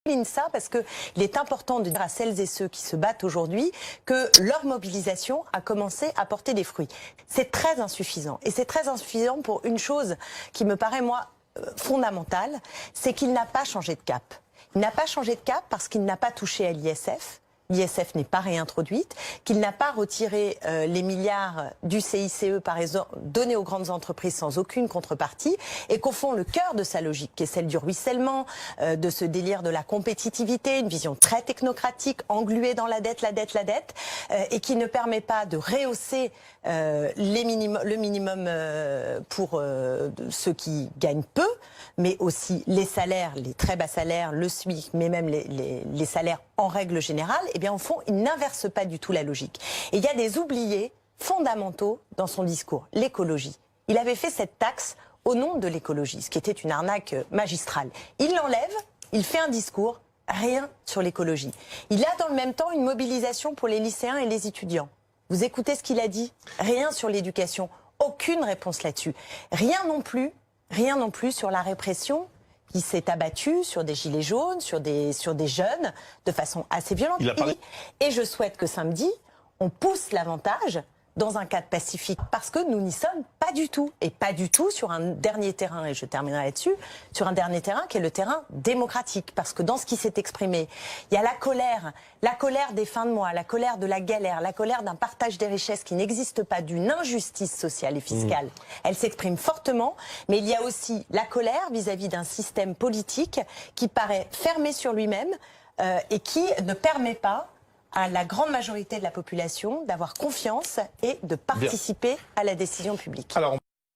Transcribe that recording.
souligne ça parce qu'il est important de dire à celles et ceux qui se battent aujourd'hui que leur mobilisation a commencé à porter des fruits. C'est très insuffisant. Et c'est très insuffisant pour une chose qui me paraît, moi, fondamentale, c'est qu'il n'a pas changé de cap. Il n'a pas changé de cap parce qu'il n'a pas touché à l'ISF. L'ISF n'est pas réintroduite, qu'il n'a pas retiré les milliards du CICE, par exemple, donnés aux grandes entreprises sans aucune contrepartie, et qu'au fond, le cœur de sa logique, qui est celle du ruissellement, de ce délire de la compétitivité, une vision très technocratique, engluée dans la dette, et qui ne permet pas de rehausser le minimum pour ceux qui gagnent peu, mais aussi les salaires, les très bas salaires, le SMIC, mais même les salaires en règle générale, eh bien, au fond, il n'inverse pas du tout la logique. Et il y a des oubliés fondamentaux dans son discours. L'écologie. Il avait fait cette taxe au nom de l'écologie, ce qui était une arnaque magistrale. Il l'enlève, il fait un discours, rien sur l'écologie. Il a dans le même temps une mobilisation pour les lycéens et les étudiants. Vous écoutez ce qu'il a dit? Rien sur l'éducation, aucune réponse là-dessus. Rien non plus sur la répression qui s'est abattu sur des gilets jaunes, sur des jeunes, de façon assez violente. Et je souhaite que samedi, on pousse l'avantage dans un cadre pacifique, parce que nous n'y sommes pas du tout. Et pas du tout sur un dernier terrain, et je terminerai là-dessus, sur un dernier terrain qui est le terrain démocratique. Parce que dans ce qui s'est exprimé, il y a la colère des fins de mois, la colère de la galère, la colère d'un partage des richesses qui n'existe pas, d'une injustice sociale et fiscale. Elle s'exprime fortement, mais il y a aussi la colère vis-à-vis d'un système politique qui paraît fermé sur lui-même et qui ne permet pas à la grande majorité de la population d'avoir confiance et de participer à la décision publique.